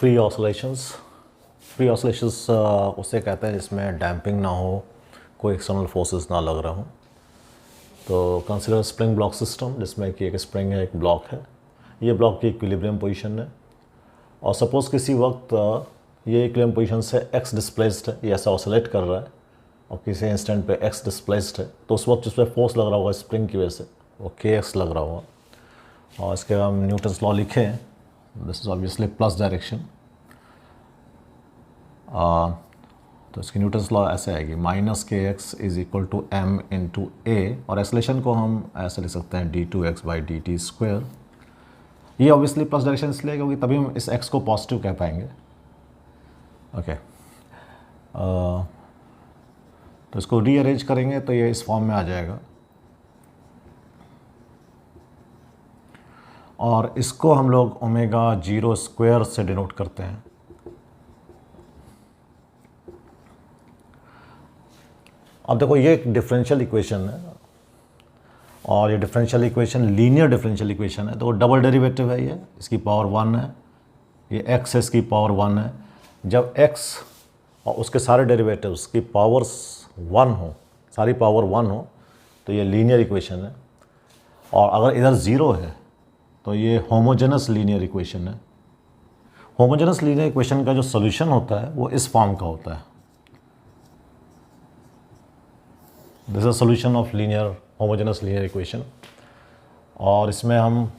Free oscillations उसे कहते हैं जिसमें डैम्पिंग ना हो, कोई एक्सटर्नल फोर्सेस ना लग रहा हो। तो कंसिडर स्प्रिंग ब्लॉक सिस्टम, जिसमें कि एक स्प्रिंग है, एक ब्लॉक है। ये ब्लॉक की इक्विलिब्रियम पोजीशन है और सपोज़ किसी वक्त ये इक्विलिब्रियम पोजीशन से एक्स डिस्प्लेस्ड है, ये ऐसा ऑसिलेट कर रहा है और किसी इंस्टेंट पे एक्स डिस्प्लेस्ड है, तो उस वक्त जिस पर फोर्स लग रहा होगा स्प्रिंग की वजह से वो के एक्स लग रहा होगा। और इसके हम न्यूटन्स लॉ लिखें, this is obviously plus direction. तो इसकी न्यूटन्स लॉ ऐसे आएगी, minus k x is equal to m into a, और एक्सेलेरेशन को हम ऐसे लिख सकते हैं d2x/dt²। ये ऑब्वियसली प्लस डायरेक्शन इसलिए क्योंकि तभी हम इस x को पॉजिटिव कह पाएंगे। ओके, तो इसको रीअरेंज करेंगे तो ये इस फॉर्म में आ जाएगा, और इसको हम लोग ओमेगा 0² से डिनोट करते हैं। अब देखो ये एक डिफरेंशियल इक्वेशन है और ये differential equation linear differential equation है, तो डबल डेरिवेटिव है, ये इसकी पावर 1 है, ये x है इसकी पावर 1 है। जब x और उसके सारे डेरिवेटिव्स की पावर्स 1 हो, सारी पावर 1 हो, तो ये लीनियर इक्वेशन है। और अगर इधर 0 है तो ये होमोजेनस लीनियर इक्वेशन है। होमोजेनस लीनियर इक्वेशन का जो सोल्यूशन होता है वो इस फॉर्म का होता है, this is solution of linear homogeneous linear equation. और इसमें हम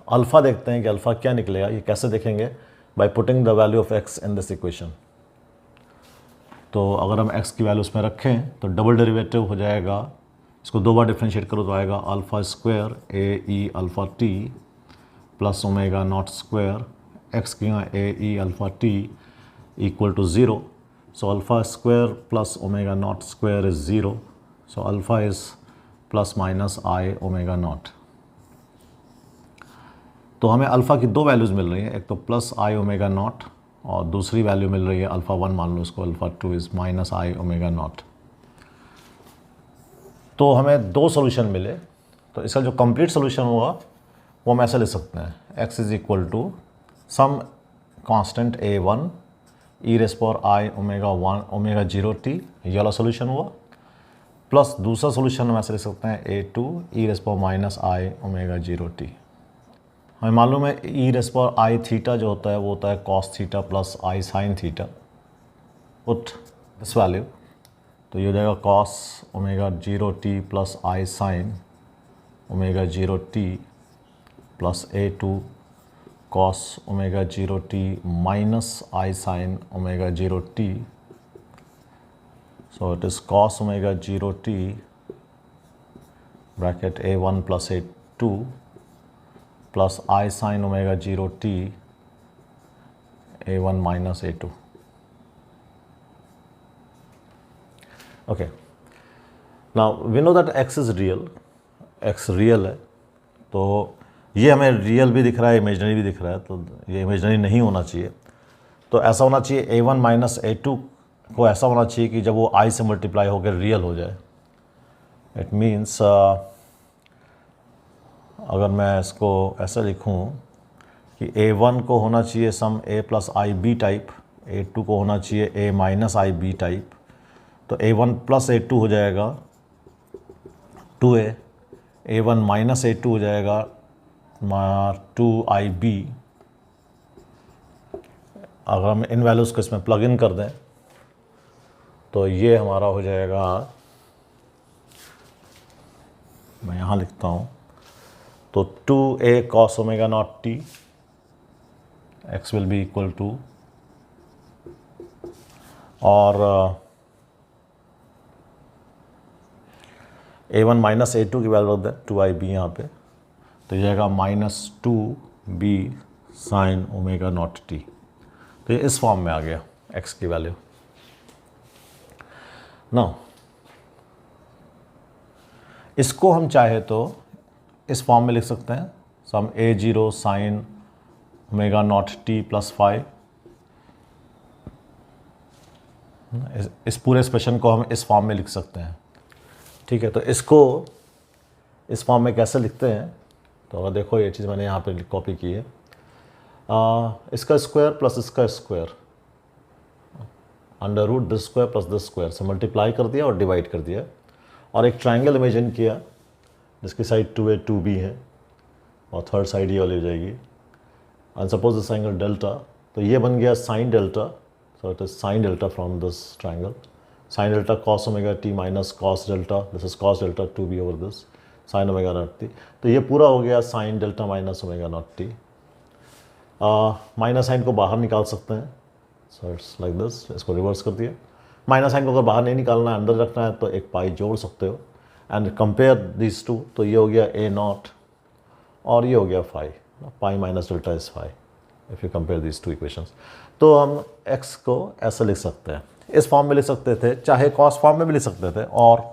अल्फ़ा देखते हैं कि अल्फ़ा क्या निकलेगा। ये कैसे देखेंगे? By putting the value of x in this equation. तो अगर हम x की वैल्यू उसमें रखें तो डबल डेरिवेटिव हो जाएगा, इसको 2 बार डिफ्रेंशिएट करो तो आएगा α² ae alpha t plus omega naught square x की ae alpha t equal to 0। So α² plus omega naught square is 0, so alpha is plus minus i omega naught. तो हमें अल्फ़ा की 2 वैल्यूज़ मिल रही हैं, एक तो प्लस आई ओमेगा नॉट और दूसरी वैल्यू मिल रही है α1, मान लो इसको α2 is minus i omega naught. तो हमें 2 सोल्यूशन मिले, तो इसका जो कंप्लीट सोल्यूशन होगा वो हम ऐसे ले सकते हैं, x is equal to some constant a1 e⁻i omega 0t, ये वाला सोल्यूशन हुआ, प्लस दूसरा सोल्यूशन हम ऐसे ले सकते हैं a2 e⁻i ओमेगा 0t। हमें मालूम है e⁻i थीटा जो होता है वो होता है cos theta plus i sine theta. Put this value, तो ये हो जाएगा cos omega 0t plus i sine omega 0t plus a2 cos omega 0t minus i sine omega 0t। So it is cos omega 0t bracket a1 plus a2 plus i sine omega 0t a1 minus a2। Okay, now we know that x is real, x real है, तो ये हमें real भी दिख रहा है, imaginary भी दिख रहा है, तो ये इमेजनरी नहीं होना चाहिए। तो ऐसा होना चाहिए a1 माइनस a2 को ऐसा होना चाहिए कि जब वो i से मल्टीप्लाई होकर रियल हो जाए। इट मीन्स अगर मैं इसको ऐसा लिखूं कि a1 को होना चाहिए some a plus i b type, a2 को होना चाहिए a minus i b type, तो a1 प्लस a2 हो जाएगा 2a, a1 माइनस a2 हो जाएगा 2ib। अगर हम इन वैल्यूज़ को इसमें प्लग इन कर दें तो ये हमारा हो जाएगा, मैं यहाँ लिखता हूँ, तो 2a cos omega naught t x will be equal to, और a1 माइनस a2 की वैल्यू रख दें 2ib यहाँ पे, तो ये जाएगा minus 2b sign omega naught t। तो ये इस फॉर्म में आ गया x की वैल्यू। नाउ इसको हम चाहे तो इस फॉर्म में लिख सकते हैं, some a0 sign omega naught t plus 5। इस पूरे एक्सप्रेशन को हम इस फॉर्म में लिख सकते हैं, ठीक है। तो इसको इस फॉर्म में कैसे लिखते हैं, तो अगर देखो ये चीज़ मैंने यहाँ पे कॉपी की है, इसका स्क्वायर प्लस इसका square, under root this square plus this square से मल्टीप्लाई कर दिया और डिवाइड कर दिया, और एक ट्रायंगल इमेजिन किया जिसकी साइड 2a 2b है और थर्ड साइड ये वाली हो जाएगी, and suppose this angle delta, तो ये बन गया sine delta, so it is sine delta from this triangle, sine delta cos omega t minus cos delta, this is cos delta 2b over this sine omega naught t, तो ये पूरा हो गया sine delta minus omega naught t. Minus sine को बाहर निकाल सकते हैं, सो इट्स लाइक दिस, इसको रिवर्स कर दिया। माइनस साइन को अगर बाहर नहीं निकालना है, अंदर रखना है, तो एक पाई जोड़ सकते हो एंड कंपेयर दिस टू, तो ये हो गया a नॉट और ये हो गया phi, pi minus delta is phi, if you compare this to equations. तो हम x को ऐसे लिख सकते हैं, इस फॉर्म में लिख सकते थे, चाहे कॉस फॉर्म में भी लिख सकते थे, और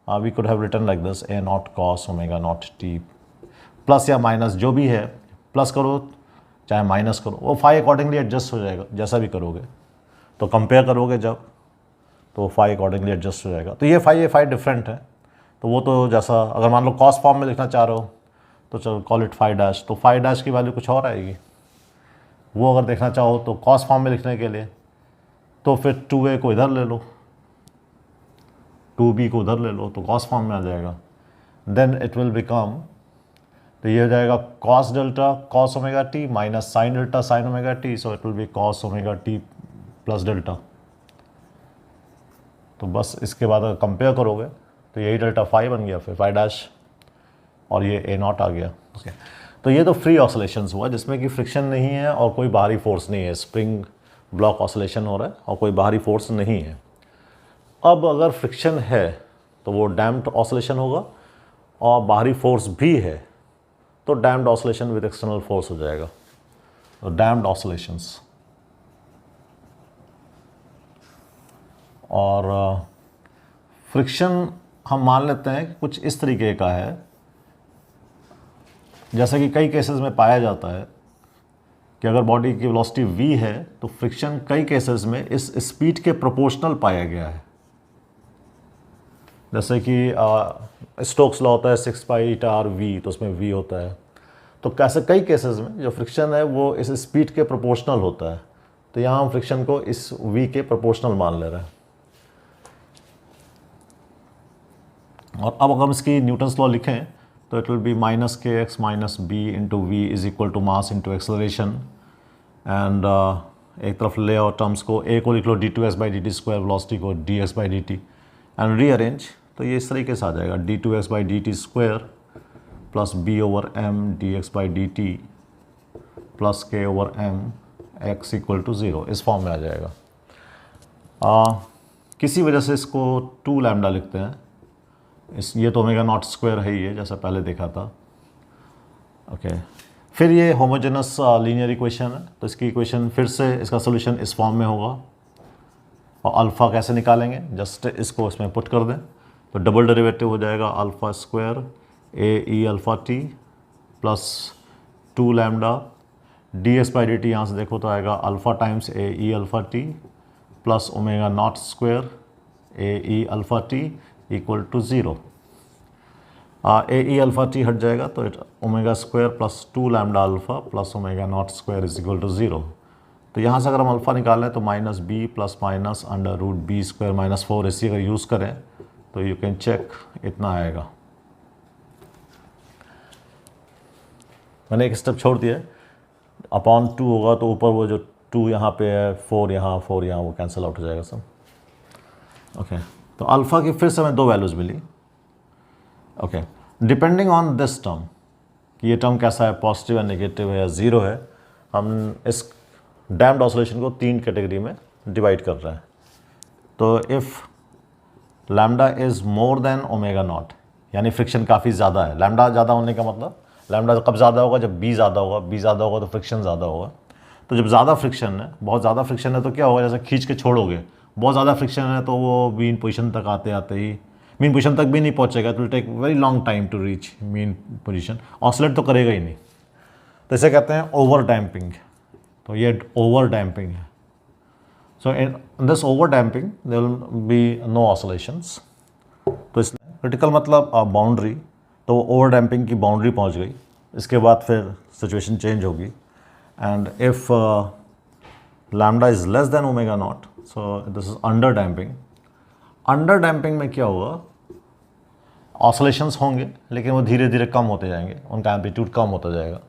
we could have written like this a naught cos omega naught t, plus या माइनस जो भी है, प्लस करो चाहे माइनस करो, वो फाई अकॉर्डिंगली एडजस्ट हो जाएगा, जैसा भी करोगे। तो कंपेयर करोगे जब, तो वो फाई अकॉर्डिंगली एडजस्ट हो जाएगा। तो ये फाई डिफरेंट है, तो वो तो जैसा अगर मान लो कॉस फॉर्म में लिखना चाह रहे हो तो चलो कॉल इट फाई डैश, तो फाई डैश की वैल्यू कुछ और आएगी। वो अगर देखना चाहो तो कॉस फॉर्म में लिखने के लिए, तो फिर 2a को इधर ले लो, 2b को उधर ले लो, तो कॉस फॉर्म में आ जाएगा। देन इट विल बिकम, तो ये हो जाएगा cos delta cos omega t minus sine delta sine omega T, so it will B cos omega T plus delta. तो बस इसके बाद अगर कंपेयर करोगे तो यही डेल्टा फाई बन गया, फिर फाई डैश, और ये a नॉट आ गया। ओके, तो ये तो फ्री ऑसिलेशंस हुआ जिसमें कि फ्रिक्शन नहीं है और कोई बाहरी फोर्स नहीं है, स्प्रिंग ब्लॉक ऑसिलेशन हो रहा है और कोई बाहरी फोर्स नहीं है। अब अगर फ्रिक्शन है तो वो डैम्प्ड ऑसिलेशन होगा, और बाहरी फोर्स भी है तो damped oscillation with external force हो जाएगा, तो डैम्प्ड ऑसिलेशंस। और फ्रिक्शन हम मान लेते हैं कि कुछ इस तरीके का है, जैसा कि कई केसेस में पाया जाता है कि अगर बॉडी की वेलोसिटी v है तो फ्रिक्शन कई केसेस में इस स्पीड के प्रोपोर्शनल पाया गया है। जैसे कि स्टोक्स लॉ होता है 6 पाई ईटा आर वी, तो उसमें v होता है। तो कैसे कई केसेस में जो फ्रिक्शन है वो इस स्पीड के प्रोपोर्शनल होता है, तो यहाँ हम फ्रिक्शन को इस v के प्रोपोर्शनल मान ले रहे हैं। और अब अगर हम इसकी न्यूटन्स लॉ लिखें तो it will be minus k x minus b into v is equal to mass into acceleration, and एक तरफ ले और टर्म्स को, a को लिख लो d two x by d t square, velocity को d x by d t, and rearrange, तो ये इस तरीके से आ जाएगा d two x by d t square plus b over m d x by d T plus के over m x equal to 0, इस फॉर्म में आ जाएगा। किसी वजह से इसको 2 लैम्डा लिखते हैं, ये तो ओमेगा नॉट स्क्वायर है ही है जैसा पहले देखा था। ओके, फिर ये होमोजेनस लीनियर इक्वेशन है, तो इसकी इक्वेशन फिर से इसका सोल्यूशन इस फॉर्म में होगा। और अल्फ़ा कैसे निकालेंगे, जस्ट इसको इसमें पुट कर दें, तो डबल डेरिवेटिव हो जाएगा alpha square a e alpha t plus 2 lambda d x by d t, यहाँ से देखो तो आएगा alpha times a e alpha t plus omega naught square a e alpha t equal to 0। A e alpha t हट जाएगा तो omega square plus 2 lambda alpha plus omega naught square is equal to 0। तो यहाँ से अगर हम alpha निकालें तो minus B plus minus under root b square minus 4 इसी अगर यूज़ करें तो यू कैन चेक, इतना आएगा। मैंने एक स्टेप छोड़ दिया, अपॉन 2 होगा तो ऊपर वो जो 2 यहाँ पे है, 4 यहाँ वो कैंसिल आउट हो जाएगा सब। ओके, तो अल्फ़ा की फिर से हमें 2 वैल्यूज़ मिली। Okay, depending on this term कि ये टर्म कैसा है, पॉजिटिव है, नेगेटिव है या 0 है, हम इस डैम्प्ड ऑसिलेशन को 3 कैटेगरी में डिवाइड कर रहे हैं। तो if lambda is more than omega naught, यानी फ्रिक्शन काफ़ी ज़्यादा है। लैम्डा ज़्यादा होने का मतलब, लैम्डा कब ज़्यादा होगा, जब बी ज़्यादा होगा, बी ज़्यादा होगा तो फ्रिक्शन ज़्यादा होगा। तो जब ज़्यादा फ्रिक्शन है, बहुत ज़्यादा फ्रिक्शन है तो क्या होगा, जैसे खींच के छोड़ोगे, बहुत ज़्यादा फ्रिक्शन है तो वो मीन पोजीशन तक आते आते ही मीन पोजीशन तक भी नहीं पहुंचेगा, it will take very long time to reach mean position, oscillate तो करेगा ही नहीं। तो इसे कहते हैं ओवर डैम्पिंग, तो ये ओवर डैम्पिंग है। So in this over damping there will be no oscillations. तो इसमें क्रिटिकल मतलब बाउंड्री, तो ओवर डैम्पिंग की बाउंड्री पहुँच गई, इसके बाद फिर सिचुएशन चेंज होगी and if lambda is less than omega naught, so this is under damping. Under damping में क्या होगा, ऑसिलेशंस होंगे लेकिन वो धीरे धीरे कम होते जाएंगे, उनका एम्पलीट्यूड कम होता जाएगा.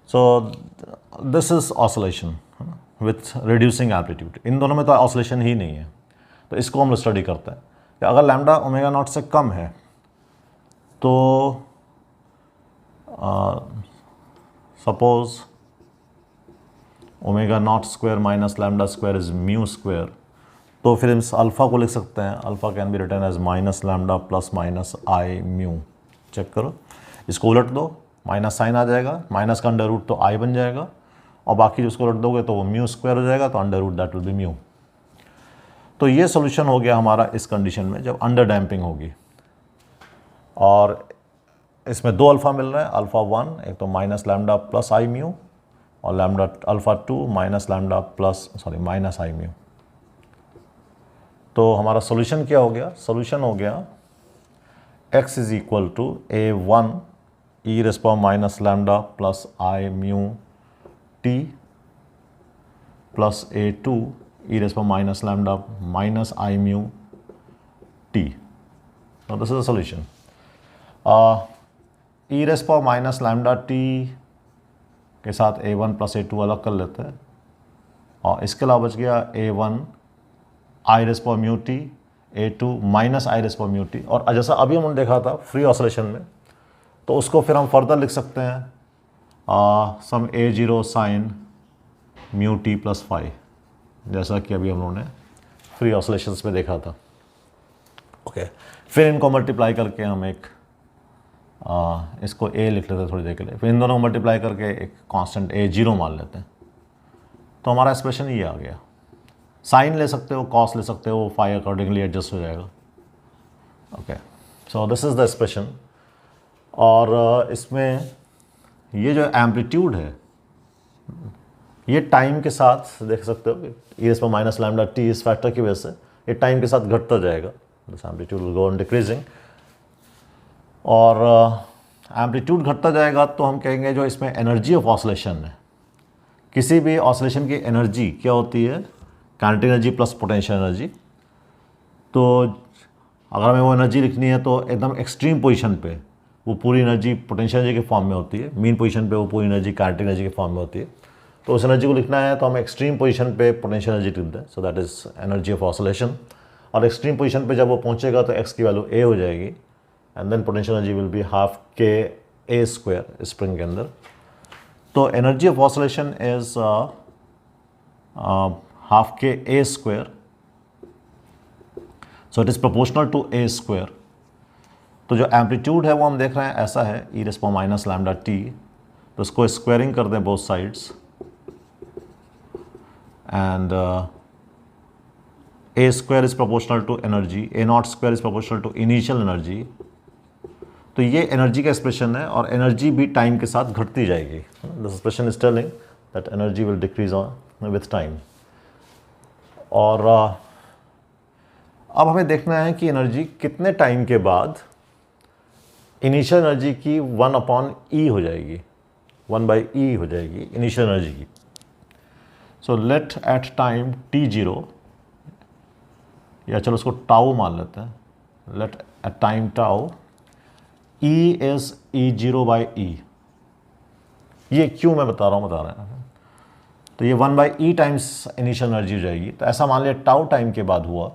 So this is oscillation with reducing amplitude. इन दोनों में तो ऑसिलेशन ही नहीं है. तो इसको हम स्टडी करते हैं कि अगर लैम्डा ओमेगा नॉट से कम है तो suppose omega naught square minus lambda square is mu square, तो फिर इस अल्फ़ा को लिख सकते हैं, alpha can be written as minus lambda plus minus i mu. Check करो, इसको उलट दो, माइनस साइन आ जाएगा, माइनस का अंडर रूट तो आई बन जाएगा, और बाकी जो उसको उलट दोगे तो वो म्यू स्क्वायर हो जाएगा, तो under root that will be mu. तो ये सोल्यूशन हो गया हमारा इस कंडीशन में जब अंडर डैम्पिंग होगी. और इसमें दो अल्फ़ा मिल रहे हैं, अल्फ़ा 1 एक तो minus lambda plus i mu, और lambda alpha 2 minus lambda plus minus i mu. तो हमारा सोल्यूशन क्या हो गया, सोल्यूशन हो गया x is equal to a1 e raise power minus lambda plus i mu t plus a2 e raise power minus lambda minus i mu t. This is the solution. E raise power minus lambda t के साथ a1 plus a2 अलग कर लेते हैं, और इसके अलावा बच गया a1 i raise power mu t, a2 minus i raise power mu t. और जैसा अभी हमने देखा था फ्री ऑसिलेशन में, तो उसको फिर हम फर्दर लिख सकते हैं some a0 sine mu t plus five, जैसा कि अभी हम लोगों ने फ्री ऑसिलेशंस में देखा था. ओके, फिर इनको मल्टीप्लाई करके हम एक इसको a लिख लेते हैं थोड़ी देर के लिए, फिर इन दोनों को मल्टीप्लाई करके एक कांस्टेंट a0 मान लेते हैं. तो हमारा एक्सप्रेशन ये आ गया. साइन ले सकते हो, कॉस ले सकते हो, फाई अकॉर्डिंगली एडजस्ट हो जाएगा. Okay, so this is the expression. और इसमें ये जो एम्पलीट्यूड है ये टाइम के साथ देख सकते हो, ई raise power minus lambda T इस फैक्टर की वजह से ये टाइम के साथ घटता जाएगा. This amplitude will go on decreasing. और एम्पलीट्यूड घटता जाएगा तो हम कहेंगे जो इसमें एनर्जी ऑफ ऑसिलेशन है, किसी भी ऑसिलेशन की एनर्जी क्या होती है, kinetic energy plus potential energy. तो अगर हमें वो एनर्जी लिखनी है तो एकदम एक्सट्रीम पोजीशन पे वो पूरी एनर्जी पोटेंशियल एनर्जी के फॉर्म में होती है, मीन पोजीशन पे वो पूरी एनर्जी काइनेटिक एनर्जी के फॉर्म में होती है. तो उस एनर्जी को लिखना है तो हम एक्सट्रीम पोजीशन पे पोटेंशियल एनर्जी लिखते हैं. So that is energy of oscillation. और एक्सट्रीम पोजीशन पे जब वो पहुंचेगा तो एक्स की वैल्यू ए हो जाएगी, and then potential energy will be half k a square spring के अंदर. तो energy of oscillation is half k a square, so it is proportional to a square. तो जो एम्पलीट्यूड है वो हम देख रहे हैं ऐसा है, e raise power minus lambda t. तो इसको स्क्वायरिंग कर दें both sides, and a square is proportional to energy, a naught square is proportional to initial energy. तो ये एनर्जी का एक्सप्रेशन है, और एनर्जी भी टाइम के साथ घटती जाएगी. This expression is telling that energy will decrease on with time. और अब हमें देखना है कि एनर्जी कितने टाइम के बाद इनिशियल एनर्जी की 1/e हो जाएगी, 1/e हो जाएगी इनिशियल एनर्जी की. So let at time t0, या चलो उसको टाउ मान लेते हैं, let at time tau e is e0/e. ये क्यों मैं बता रहा हैं. तो ये 1/e टाइम्स इनिशियल एनर्जी हो जाएगी. तो ऐसा मान लिया टाउ टाइम के बाद हुआ,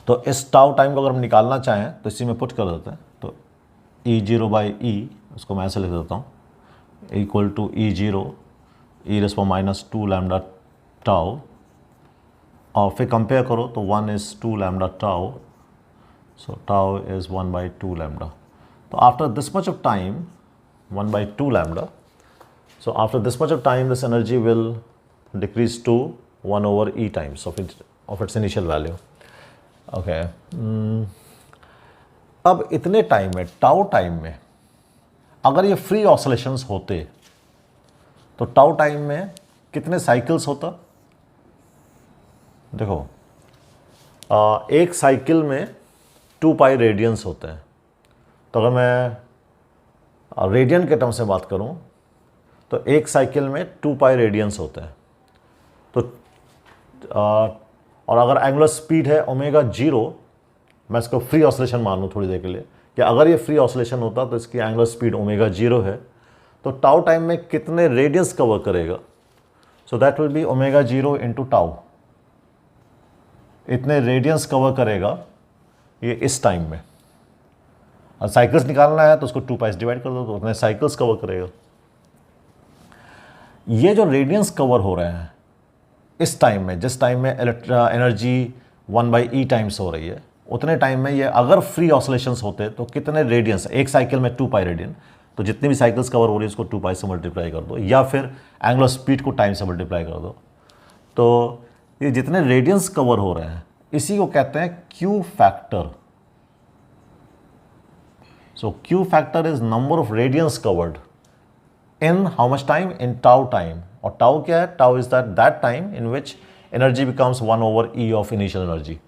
तो इस टाउ टाइम को अगर हम निकालना चाहें तो इसी में पुट कर देते हैं. तो e0/e उसको मैं ऐसे लिख देता हूँ, equal to e0 e raise power minus 2 lambda tau, और फिर कंपेयर करो तो 1 is 2 lambda tau, so tau is 1/2 lambda. तो after this much of time 1/2 lambda, so after this much of time this energy will decrease to 1/e times of its initial value. Okay. अब इतने time में, tau time में अगर ये free oscillations होते तो tau time में कितने साइकिल्स होता. देखो एक साइकिल में 2π रेडियंस होते हैं. तो अगर मैं रेडियन के टर्म से बात करूं तो एक साइकिल में 2 पाई रेडियंस होते हैं। तो और अगर एंगुलर स्पीड है ओमेगा 0, मैं इसको फ्री ऑसिलेशन मान लूँ थोड़ी देर के लिए कि अगर ये फ्री ऑसिलेशन होता तो इसकी एंगुलर स्पीड ओमेगा 0 है, तो टाउ टाइम में कितने रेडियंस कवर करेगा? So that will B omega 0 into tau. इतने रेडियंस कवर करेगा ये इस टाइम में। और साइकिल्स निकालना है तो उसको 2 पाई से डिवाइड कर दो तो उतने साइकिल्स कवर करेगा। ये जो रेडियंस कवर हो रहे हैं इस टाइम में, जिस टाइम में एनर्जी 1/e टाइम्स हो रही है, उतने टाइम में ये अगर फ्री ऑसिलेशंस होते तो कितने रेडियंस, एक साइकिल में 2 पाई रेडियन, तो जितनी भी साइकिल्स कवर हो रही है उसको 2 पाई से मल्टीप्लाई कर दो, या फिर एंगुलर स्पीड को टाइम से मल्टीप्लाई कर दो। तो ये जितने रेडियंस कवर हो रहे हैं इसी को कहते हैं Q factor. So Q factor is number of radians covered in how much time? In tau time. और टाउ क्या है? Tau is that time in which energy becomes 1/e of initial energy.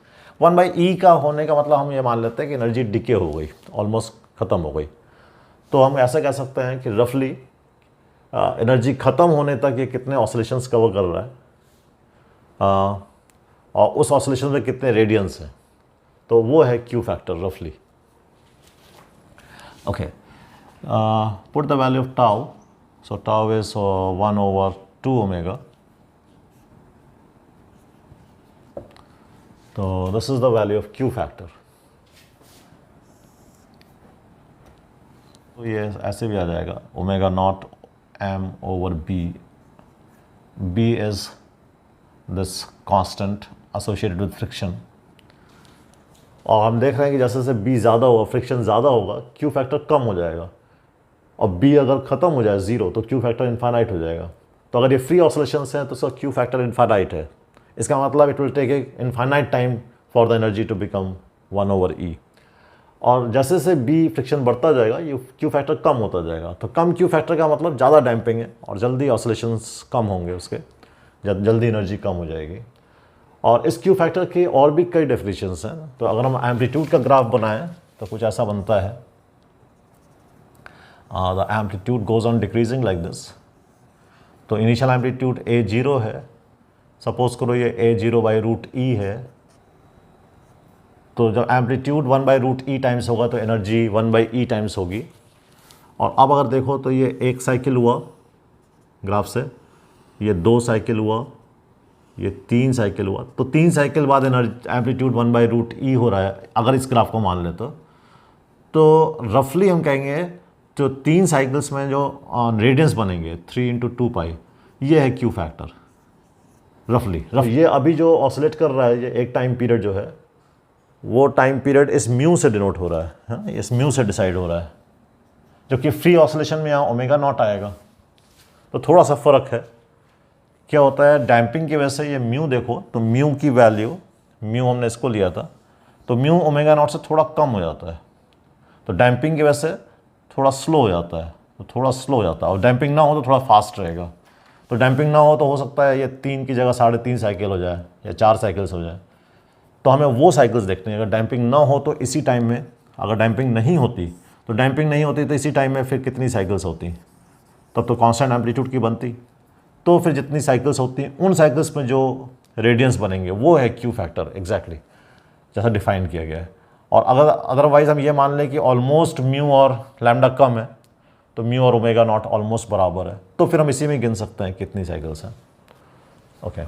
1/e का होने का मतलब हम ये मान लेते हैं कि एनर्जी डिके हो गई, ऑलमोस्ट ख़त्म हो गई। तो हम ऐसा कह सकते हैं कि रफली एनर्जी ख़त्म होने तक ये कितने ऑसिलेशंस कवर कर रहा है और उस ऑसिलेशन में कितने रेडियंस हैं, तो वो है क्यू फैक्टर रफली। Okay, put the value of tau. So tau is 1/2 omega. तो this is the value of Q factor. तो ये ऐसे भी आ जाएगा omega naught m over b। b is this constant associated with friction। और हम देख रहे हैं कि जैसे जैसे b ज़्यादा होगा, फ्रिक्शन ज़्यादा होगा, क्यू फैक्टर कम हो जाएगा। और b अगर ख़त्म हो जाए 0 तो क्यू फैक्टर इन्फाइनाइट हो जाएगा। तो अगर ये फ्री ऑसिलेशंस हैं तो उसका क्यू फैक्टर इन्फाइनाइट है। इसका मतलब it will take a infinite time for the energy to become 1/e। और जैसे जैसे बी फ्रिक्शन बढ़ता जाएगा ये क्यू फैक्टर कम होता जाएगा। तो कम क्यू फैक्टर का मतलब ज़्यादा डैम्पिंग है और जल्दी ऑसिलेशंस कम होंगे, उसके जल्दी एनर्जी कम हो जाएगी। और इस क्यू फैक्टर के और भी कई डेफिनेशंस हैं। तो अगर हम एम्पलीट्यूड का ग्राफ बनाएं तो कुछ ऐसा बनता है। The amplitude goes on decreasing like this. तो इनिशियल एम्पलीट्यूड a0 है, सपोज करो ये a0/√e है। तो जब एम्पलीट्यूड 1/√e टाइम्स होगा तो एनर्जी 1/e टाइम्स होगी। और अब अगर देखो तो ये एक साइकिल हुआ ग्राफ से, ये 2 साइकिल हुआ, ये 3 साइकिल हुआ। तो 3 साइकिल बाद एम्पलीट्यूड 1/√e हो रहा है अगर इस ग्राफ को मान ले तो रफली हम कहेंगे जो 3 साइकिल्स में जो रेडियंस बनेंगे 3 × 2 पाई, ये है क्यू फैक्टर रफली। ये अभी जो ऑसिलेट कर रहा है ये एक टाइम पीरियड जो है वो टाइम पीरियड इस म्यू से डिनोट हो रहा है, हाँ? इस म्यू से डिसाइड हो रहा है, जबकि फ्री ऑसिलेशन में यहाँ ओमेगा नॉट आएगा। तो थोड़ा सा फ़र्क है। क्या होता है डैम्पिंग की वजह से ये म्यू देखो तो म्यू की वैल्यू, म्यू हमने इसको लिया था, तो म्यू ओमेगा नॉट से थोड़ा कम हो जाता है। तो डैम्पिंग की वजह से थोड़ा स्लो हो जाता है, तो थोड़ा स्लो हो जाता है। और डैम्पिंग ना हो तो थोड़ा फास्ट रहेगा। तो डैम्पिंग ना हो तो हो सकता है ये 3 की जगह 3.5 साइकिल हो जाए या 4 साइकिल्स हो जाए। तो हमें वो साइकिल्स देखते हैं। अगर डैम्पिंग ना हो तो इसी टाइम में, अगर डैम्पिंग नहीं होती तो इसी टाइम में फिर कितनी साइकिल्स होती, तब तो कांस्टेंट एम्पलीट्यूड की बनती। तो फिर जितनी साइकिल्स होती हैं उन साइकिल्स में जो रेडियंस बनेंगे वो है क्यू फैक्टर एग्जैक्टली जैसा डिफाइन किया गया है। और अगर अदरवाइज हम ये मान लें कि ऑलमोस्ट म्यू और लैम्डा कम है तो म्यू और ओमेगा नॉट ऑलमोस्ट बराबर है, तो फिर हम इसी में गिन सकते हैं कितनी साइकिल्स हैं। ओके।